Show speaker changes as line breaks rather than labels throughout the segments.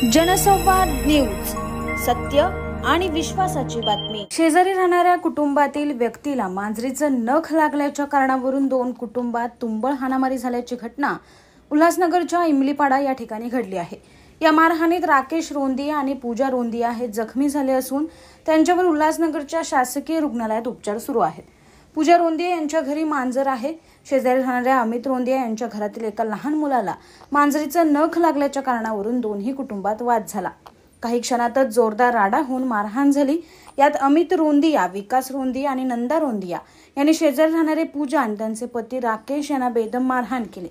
जनसंवाद न्यूज, सत्य आणि विश्वासाची बातमी। शेजारी राहणाऱ्या कुटुंबातील व्यक्तीला मांजरीचं नख लागल्याच्या कारणावरून दोन कुटुंबात तुंबळ हाणामारी झाल्याची घटना उल्हासनगरच्या इमलीपाडा या ठिकाणी घडली आहे। या मारहाणीत राकेश रोंदिया आणि पूजा रोंदिया हे जखमी झाले असून त्यांच्यावर उल्हासनगरच्या शासकीय रुग्णालयात उपचार सुरू आहेत। पूजा रोंदिया यांच्या घरी मांजर आहे। शेजारी राहणाऱ्या अमित रोंदिया यांच्या घरातील एका लहान मुलाला मांजरीचं नख लागल्याच्या कारणावरून दोन्ही कुटुंबात वाद झाला। काही क्षणातच जोरदार राडा होऊन मारहाण झाली। यात अमित रोंदिया, विकास रोंदिया आणि नंदा रोंदिया यांनी शेजारी राहणारे पूजा आणि त्यांचे पती राकेश यांना बेदम मारहाण केली।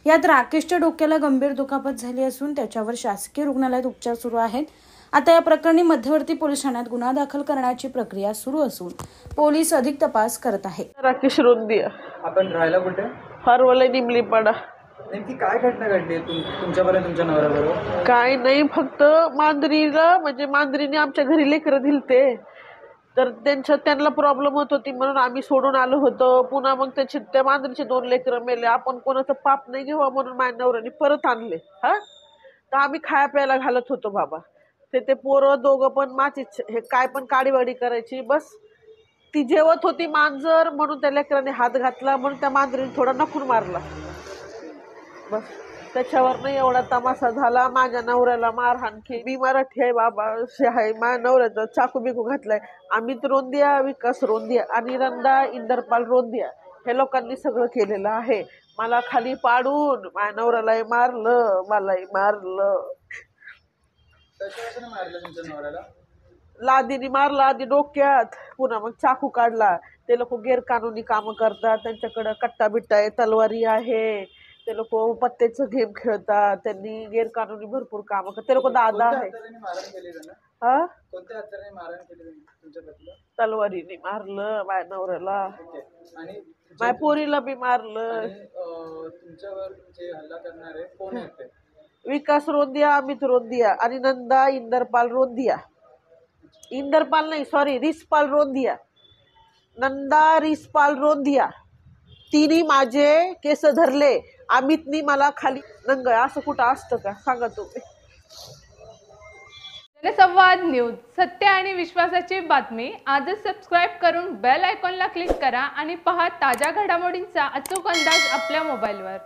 यात राकेशच्या डोक्याला गंभीर दुखापत झाली असून त्याच्यावर शासकीय रुग्णालयात उपचार सुरू आहेत। आता या प्रकरणी मध्यवर्ती पोलीस ठाण्यात गुन्हा दाखल करण्याची प्रक्रिया सुरू असून पोलीस अधिक तपास करत आहेत।
राकेश रोंदिया,
आपण राहायला कुठे?
हरवले निमलीपाडा।
नेमकी काय घटना घडली तुमच्यापर्यंत तुमच्या नवऱ्याबरोबर?
काय नाही, फक्त मांजरीला म्हणजे मांजरीने आमच्या घरी लेकरं दिलते, तर त्यांना प्रॉब्लेम होत होती म्हणून आम्ही सोडून आलो होतो। पुन्हा मग त्या मांजरीचे 2 लेकरं मेले। आपण कोणाचं पाप नाही घेवा म्हणून माझ्या नवऱ्याने परत आणले। तर आम्ही खाया प्यायला घालत होतो बाबा। ते पोरं दोघं पण माझीच हे काय पण काडीवाडी करायची। बस ती जेवत होती मांजर म्हणून त्या लेकराने हात घातला, म्हणून त्या मांजरीने थोडा नखून मारला। बस त्याच्यावर नाही एवढा तमाशा झाला। माझ्या नवऱ्याला मारहाण केली। मी मराठी आहे बाबा, आहे। माझ्या नवऱ्याचा चाकू बिकू घातलाय। अमित रोंदिया, विकास रोंदिया आणि नंदा इंदरपाल रोंदिया हे लोकांनी सगळं केलेलं आहे। मला खाली पाडून माझ्या नवऱ्यालाही मारलं, मलाही मारलं। लादीने मारला, आधी डोक्यात, पुन्हा मग चाकू काढला। ते लोक गैरकानूनी कामं करतात, त्यांच्याकडे कट्टा बिट्टा आहे, तलवारी आहे। ते लोक पत्त्याचं गेम खेळतात, त्यांनी गैरकानूनी भरपूर कामं करतात। ते लोक दादा आहे। तलवारीने मारलं माझ्या नवऱ्याला, माझ्या पोरीला बी मारलं।
तुमच्यावर जे हल्ला करणारे कोण आहेत?
विकास रोंदिया, अमित रोंदिया आणि नंदा इंदरपाल रोंदिया। इंदरपाल नाही, सॉरी, रिसपाल रोंदिया। नंदा रिसपाल रोंदिया तिने माझे केस धरले। अमितनी मला खाली नंग। असं कुठं असतं का सांगा तुम्ही?
जनसंवाद न्यूज, सत्य आणि विश्वासाची बातमी। आजच सबस्क्राईब करून बेल आयकॉनला क्लिक करा आणि पहा ताज्या घडामोडींचा अचूक अंदाज आपल्या मोबाईलवर।